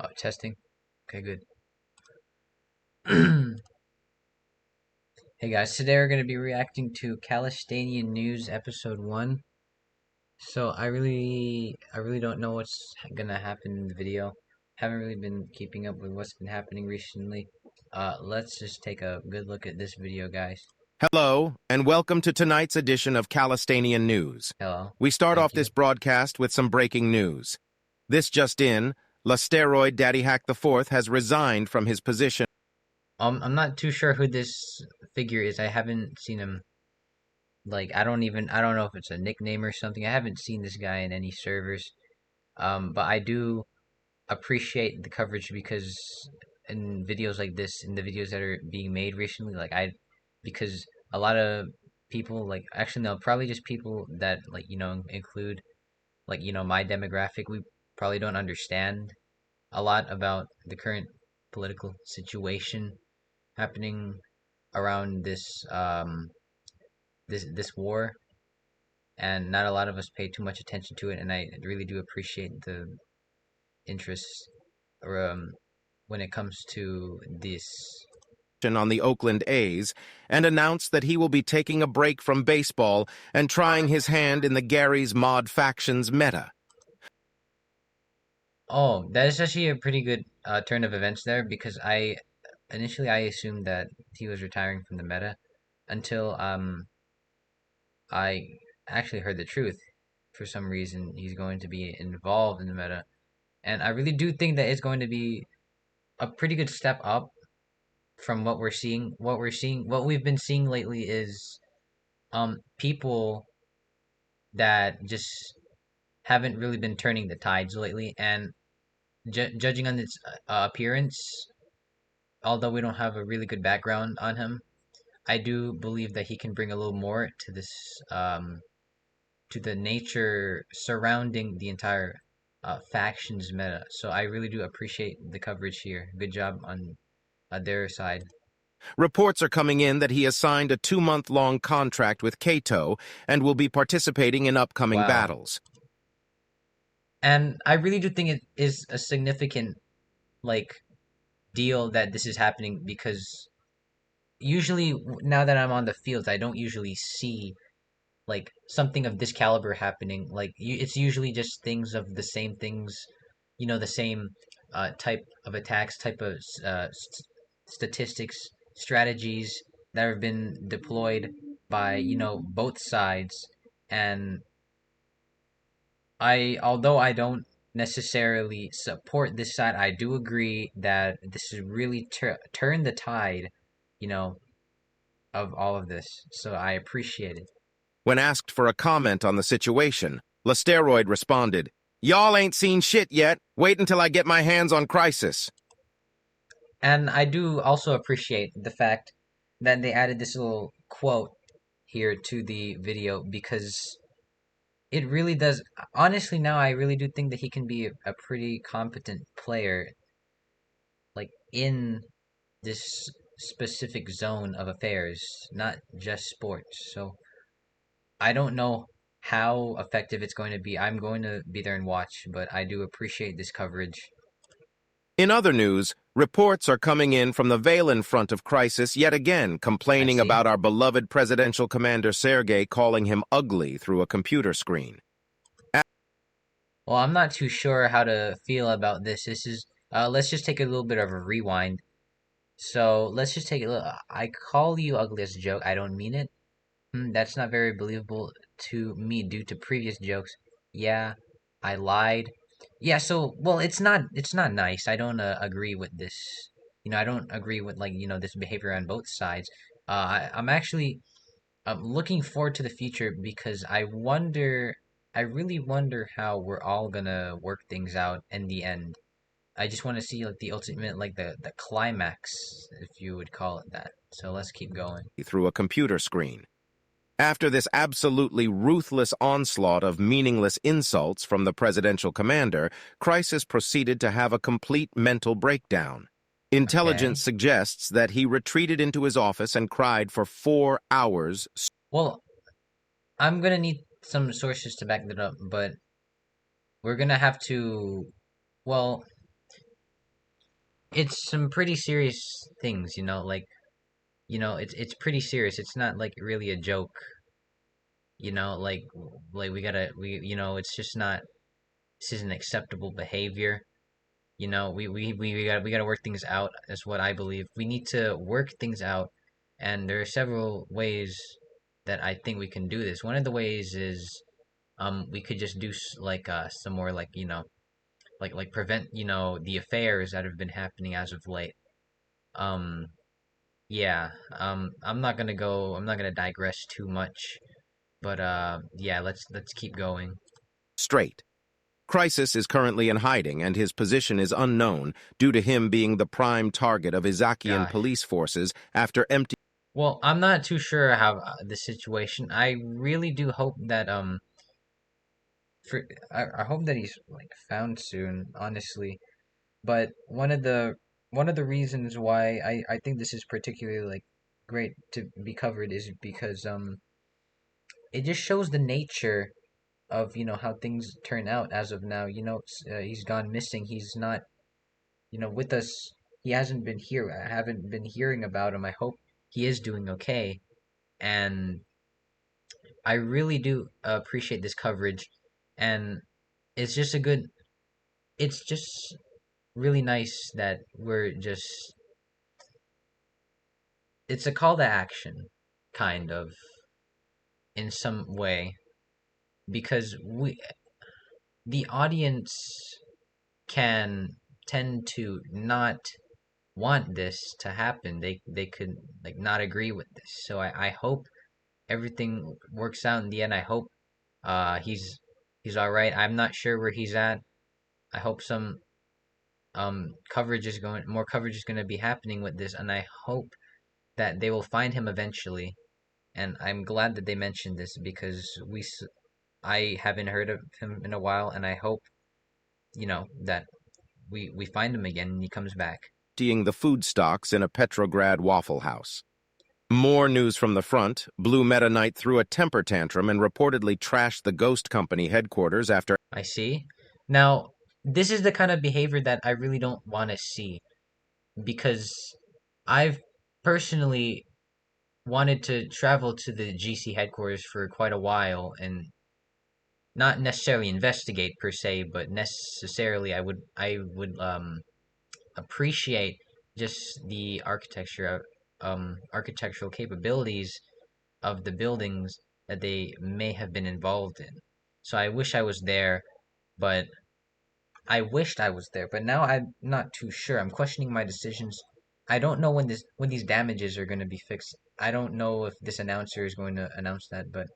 Oh, testing. Okay, good. Hey guys, today we're going to be reacting to Kalestainian News Episode 1. So I really don't know what's gonna happen in the video. Haven't really been keeping up with what's been happening recently. Let's just take a good look at this video, guys. Hello, and welcome to tonight's edition of Kalestainian News. Hello. We start Thank off you. this broadcast with some breaking news. This just in, Steroid Daddy Hack IV has resigned from his position. I'm not too sure who this figure is. I haven't seen him. Like, I don't know if it's a nickname or something. I haven't seen this guy in any servers. But I do appreciate the coverage because in videos like this, in the videos that are being made recently, because a lot of people, like, actually no, probably just people that, like, include, like, my demographic, we probably don't understand a lot about the current political situation happening around this war, and not a lot of us pay too much attention to it, and I really do appreciate the interest, or when it comes to this. On the Oakland A's and announced that he will be taking a break from baseball and trying his hand in the Gary's Mod Factions meta. Oh, that is actually a pretty good turn of events there, because I assumed that he was retiring from the meta until I actually heard the truth. For some reason, he's going to be involved in the meta, and I really do think that it's going to be a pretty good step up from what we're seeing. What we've been seeing lately is people that just haven't really been turning the tides lately, and judging on its appearance, although we don't have a really good background on him, I do believe that he can bring a little more to this, to the nature surrounding the entire factions meta. So I really do appreciate the coverage here. Good job on their side. Reports are coming in that he has signed a 2-month-long contract with Kato and will be participating in upcoming Wow. battles. And I really do think it is a significant, like, deal that this is happening, because usually now that I'm on the fields, I don't usually see like something of this caliber happening. Like, it's usually just things of the same things, the same type of attacks, type of statistics, strategies that have been deployed by both sides. And although I don't necessarily support this side, I do agree that this has really turned the tide, you know, of all of this. So I appreciate it. When asked for a comment on the situation, Steroid responded, "Y'all ain't seen shit yet. Wait until I get my hands on Crisis." And I do also appreciate the fact that they added this little quote here to the video, because it really does. Honestly, now I really do think that he can be a pretty competent player, like, in this specific zone of affairs, not just sports. So I don't know how effective it's going to be. I'm going to be there and watch, but I do appreciate this coverage. In other news, reports are coming in from the Valen front of Crisis yet again, I complaining see. about our beloved presidential commander Sergei calling him ugly through a computer screen. Well, I'm not too sure how to feel about this. This is let's just take a little bit of a rewind. So let's just take a look. I call you ugly as a joke. I don't mean it. That's not very believable to me due to previous jokes. Yeah, I lied. Yeah, so, well, it's not nice. I don't agree with this. I don't agree with, like, this behavior on both sides. I'm actually looking forward to the future, because I really wonder how we're all gonna work things out in the end. I just want to see, like, the ultimate, like, the climax, if you would call it that. So let's keep going. Through a computer screen. After this absolutely ruthless onslaught of meaningless insults from the presidential commander, Crisis proceeded to have a complete mental breakdown. Intelligence Okay. suggests that he retreated into his office and cried for 4 hours. Well, I'm gonna need some sources to back that up, but we're gonna have to. Well, it's some pretty serious things, like it's pretty serious. It's not like really a joke, like it's just not. This isn't acceptable behavior. We gotta work things out. Is what I believe. We need to work things out, and there are several ways that I think we can do this. One of the ways is we could just do like some more like like prevent the affairs that have been happening as of late. Um yeah, I'm not gonna digress too much, but yeah, let's keep going. Straight. Crisis is currently in hiding, and his position is unknown due to him being the prime target of Izakian Gosh. police forces after empty. Well, I'm not too sure how the situation. I really do hope that for I hope that he's like found soon, honestly. But one of the reasons why I think this is particularly like great to be covered is because it just shows the nature of how things turn out as of now. He's gone missing. He's not with us. He hasn't been here. I haven't been hearing about him. I hope he is doing okay. And I really do appreciate this coverage. And it's just a good. It's just really nice that we're just. It's a call to action, kind of, in some way, because the audience can tend to not want this to happen. They could like not agree with this. So I hope everything works out in the end. I hope he's all right. I'm not sure where he's at. I hope some more coverage is going to be happening with this, and I hope that they will find him eventually. And I'm glad that they mentioned this because I haven't heard of him in a while, and I hope that we find him again and he comes back. Emptying the food stocks in a Petrograd Waffle House. More news from the front. Blue Meta Knight threw a temper tantrum and reportedly trashed the Ghost Company headquarters after I see. Now, this is the kind of behavior that I really don't want to see because I've personally wanted to travel to the GC headquarters for quite a while and not necessarily investigate per se, but necessarily I would appreciate just the architectural capabilities of the buildings that they may have been involved in. So I wish I was there, but I wished I was there, but now I'm not too sure. I'm questioning my decisions. I don't know when these damages are going to be fixed. I don't know if this announcer is going to announce that, but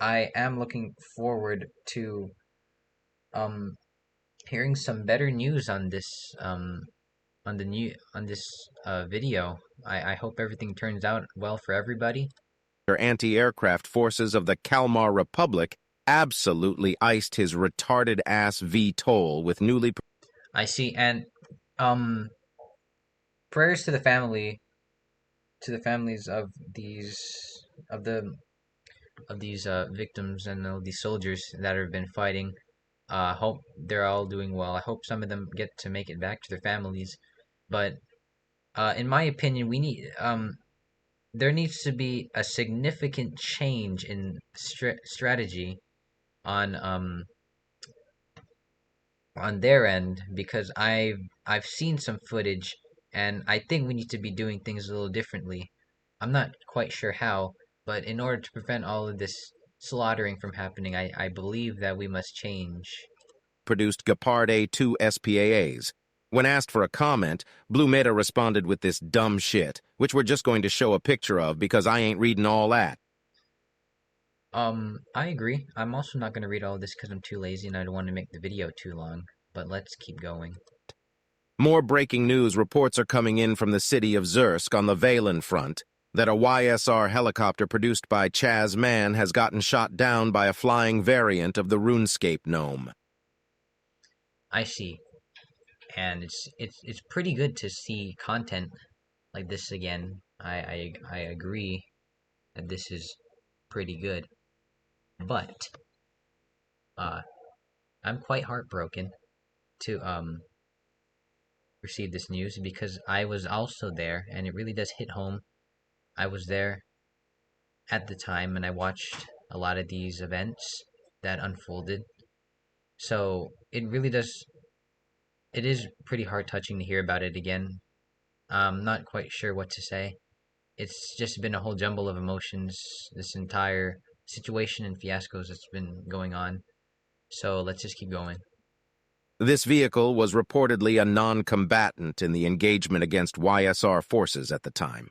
I am looking forward to um hearing some better news on this on this video. I hope everything turns out well for everybody. anti-aircraft forces of the Kalmar Republic absolutely iced his retarded-ass VTOL with newly. I see, and um prayers to the families of these of the of these victims and these soldiers that have been fighting. Hope they're all doing well. I hope some of them get to make it back to their families. But in my opinion, we need there needs to be a significant change in strategy on on their end because I've seen some footage and I think we need to be doing things a little differently. I'm not quite sure how, but in order to prevent all of this slaughtering from happening, I believe that we must change. Produced Gepard A2 SPAAs. When asked for a comment, Blue Meta responded with this dumb shit, which we're just going to show a picture of because I ain't reading all that. I agree. I'm also not going to read all this because I'm too lazy and I don't want to make the video too long, but let's keep going. More breaking news reports are coming in from the city of Zursk on the Valen front that a YSR helicopter produced by Chaz Mann has gotten shot down by a flying variant of the RuneScape gnome. I see. And it's pretty good to see content like this again. I agree that this is pretty good. But uh I'm quite heartbroken to received this news because I was also there, and it really does hit home. I was there at the time, and I watched a lot of these events that unfolded. So it really does. It is pretty heart touching to hear about it again. I'm not quite sure what to say. It's just been a whole jumble of emotions, this entire situation and fiascos that's been going on. So let's just keep going. This vehicle was reportedly a non-combatant in the engagement against YSR forces at the time.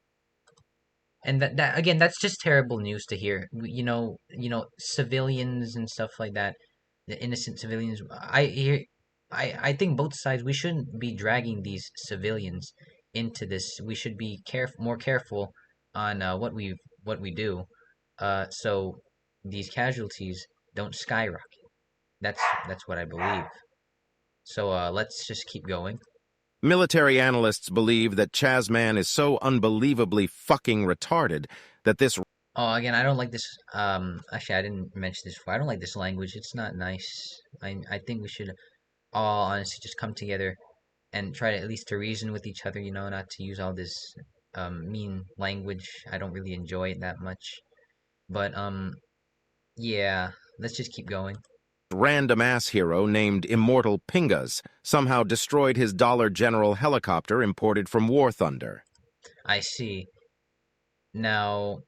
And that again, that's just terrible news to hear. Civilians and stuff like that, the innocent civilians. I think both sides, we shouldn't be dragging these civilians into this. We should be more careful on what we do, so these casualties don't skyrocket. That's what I believe. So let's just keep going. Military analysts believe that Chazman is so unbelievably fucking retarded that this Oh, again, I don't like this. Actually, I didn't mention this before. I don't like this language. It's not nice. I think we should all honestly just come together and try to at least to reason with each other. Not to use all this mean language. I don't really enjoy it that much. But yeah, let's just keep going. random-ass hero named Immortal Pingas somehow destroyed his Dollar General helicopter imported from War Thunder. I see. Now,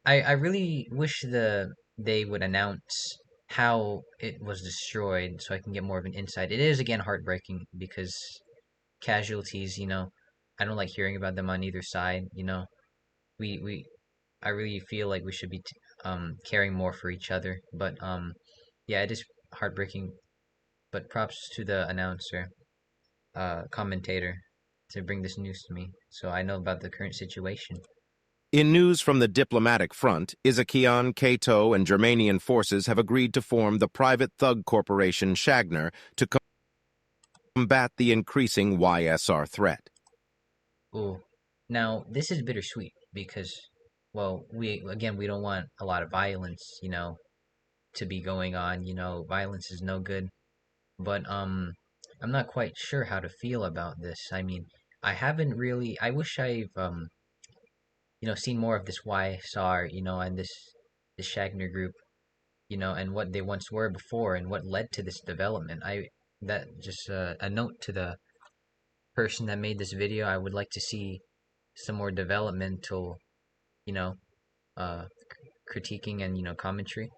I really wish they would announce how it was destroyed so I can get more of an insight. It is again heartbreaking because casualties, I don't like hearing about them on either side, We I really feel like we should be caring more for each other, but yeah, it is heartbreaking, but props to the announcer, commentator to bring this news to me so I know about the current situation. In news from the diplomatic front, Izakian, Kato, and Germanian forces have agreed to form the private thug corporation Shagner to combat the increasing YSR threat. Ooh. Now, this is bittersweet because, well, we don't want a lot of violence, to be going on. Violence is no good. But I'm not quite sure how to feel about this. I mean, I haven't really. I wish I've seen more of this YSR, and this Shagner group, and what they once were before, and what led to this development. That just a note to the person that made this video. I would like to see some more developmental, you know, uh, critiquing and commentary.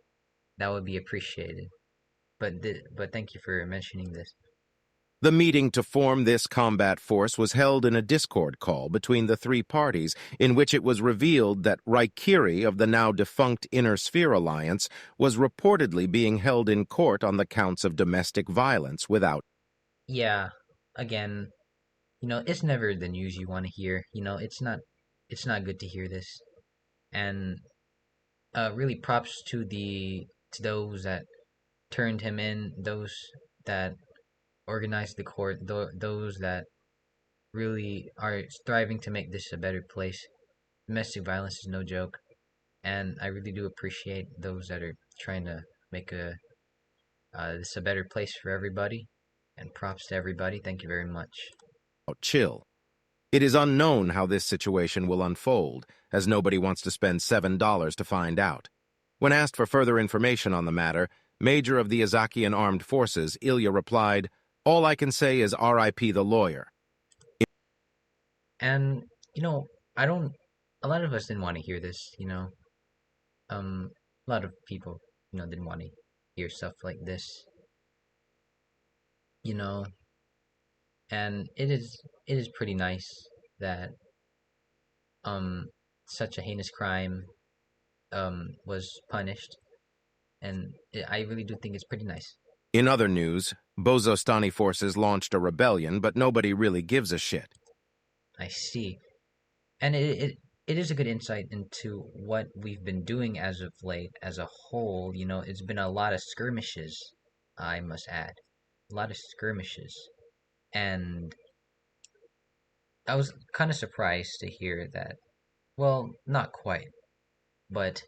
That would be appreciated. But thank you for mentioning this. The meeting to form this combat force was held in a Discord call between the three parties, in which it was revealed that Raikiri of the now defunct Inner Sphere Alliance was reportedly being held in court on the counts of domestic violence without. Yeah, again, it's never the news you want to hear. It's not good to hear this. And really props to those that turned him in, those that organized the court, those that really are striving to make this a better place. Domestic violence is no joke, and I really do appreciate those that are trying to make this a better place for everybody. And props to everybody. Thank you very much. Chill. It is unknown how this situation will unfold, as nobody wants to spend $7 to find out. When asked for further information on the matter, Major of the Azakian Armed Forces, Ilya replied, "All I can say is R.I.P. the lawyer." And I don't. A lot of us didn't want to hear this. A lot of people, didn't want to hear stuff like this. You know, and it is pretty nice that um such a heinous crime was punished, and I really do think it's pretty nice. In other news, Bozostani forces launched a rebellion, but nobody really gives a shit. I see, and it is a good insight into what we've been doing as of late, as a whole. It's been a lot of skirmishes, I must add, a lot of skirmishes, and I was kind of surprised to hear that. Well, not quite, but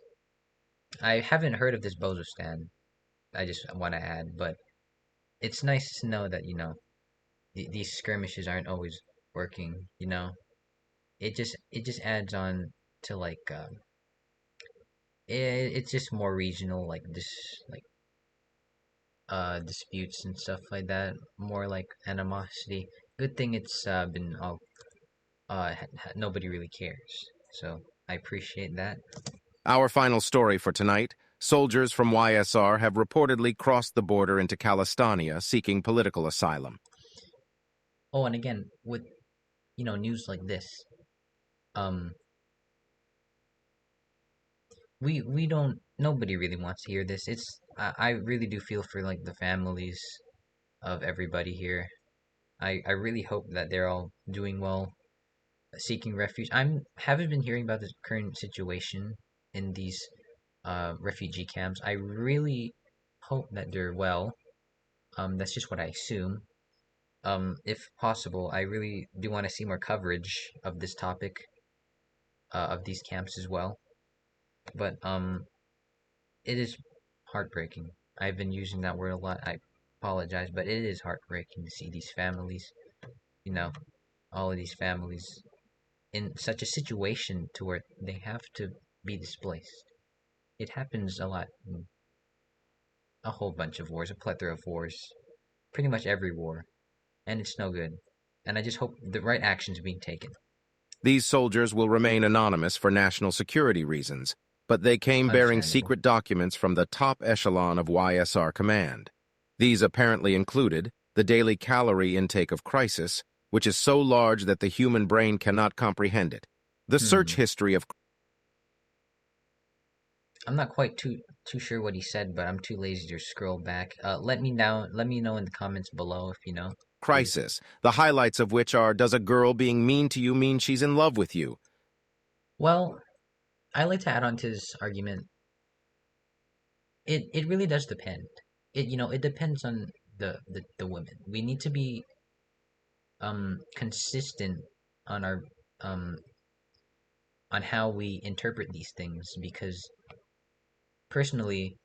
I haven't heard of this Bozostan. I just want to add, but it's nice to know that these skirmishes aren't always working. It just adds on to like it's just more regional, like this, like disputes and stuff like that, more like animosity. Good thing it's been all nobody really cares, so I appreciate that. Our final story for tonight. Soldiers from YSR have reportedly crossed the border into Kalestania seeking political asylum. Oh, and again, with news like this, um we don't, nobody really wants to hear this. I really do feel for like the families of everybody here. I really hope that they're all doing well, seeking refuge. I'm haven't been hearing about the current situation in these refugee camps. I really hope that they're well. That's just what I assume. If possible, I really do want to see more coverage of this topic, of these camps as well. But it is heartbreaking. I've been using that word a lot. I apologize, but it is heartbreaking to see these families, you know, all of these families in such a situation to where they have to be displaced. It happens a lot in a whole bunch of wars, a plethora of wars, pretty much every war, and it's no good. And I just hope the right actions are being taken. These soldiers will remain anonymous for national security reasons, but they came bearing Understandable. secret documents from the top echelon of YSR command. These apparently included the daily calorie intake of Crisis, which is so large that the human brain cannot comprehend it, the search Hmm. history of I'm not quite too sure what he said, but I'm too lazy to scroll back. Let me know in the comments below if you know, please. Crisis, the highlights of which are: does a girl being mean to you mean she's in love with you? Well, I like to add on to this argument. It really does depend. It depends on the women. We need to be consistent on our um on how we interpret these things, because personally,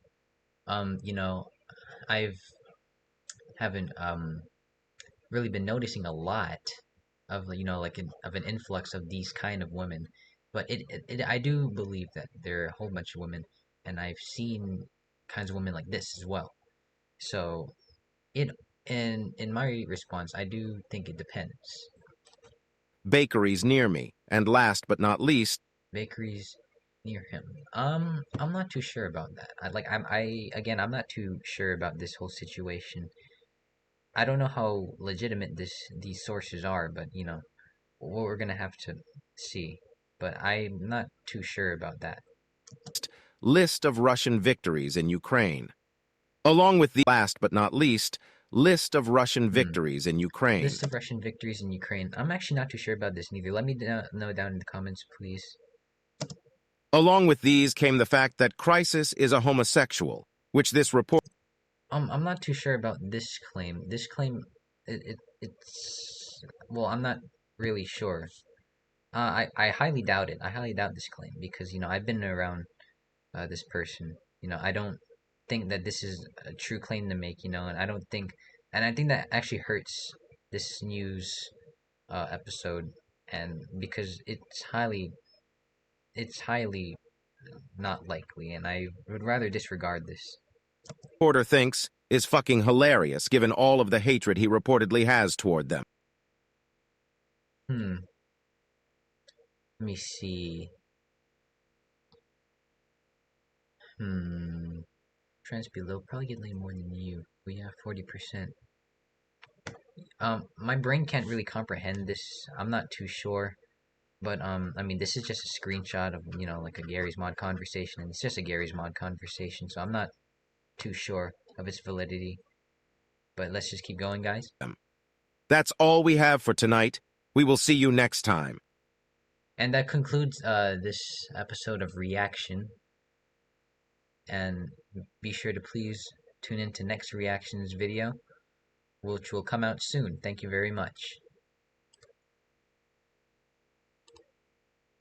I've haven't really been noticing a lot of like of an influx of these kind of women, but I do believe that there are a whole bunch of women, and I've seen kinds of women like this as well. So it in my response, I do think it depends. Bakeries near me. And last but not least, Bakeries near him. I'm not too sure about that. I'm not too sure about this whole situation. I don't know how legitimate these sources are, but we're gonna have to see. But I'm not too sure about that. list of Russian victories in Ukraine. Along with the last but not least, list of Russian Hmm. victories in Ukraine. List of Russian victories in Ukraine. I'm actually not too sure about this neither. Let me know down in the comments, please. Along with these came the fact that Crisis is a homosexual, which this report I'm not too sure about this claim. This claim, it's well, I'm not really sure. I highly doubt it. I highly doubt this claim because I've been around this person. I don't think that this is a true claim to make. And I think that actually hurts this news episode, and because it's highly not likely, and I would rather disregard this. reporter thinks is fucking hilarious given all of the hatred he reportedly has toward them. Hmm. Let me see. Hmm. Trends below probably get laid more than you. We have 40%. My brain can't really comprehend this. I'm not too sure. But I mean, this is just a screenshot of like a Gary's Mod conversation, and it's just a Gary's Mod conversation, so I'm not too sure of its validity. But let's just keep going, guys. That's all we have for tonight. We will see you next time. And that concludes this episode of Reaction. And be sure to please tune in to next reactions video, which will come out soon. Thank you very much.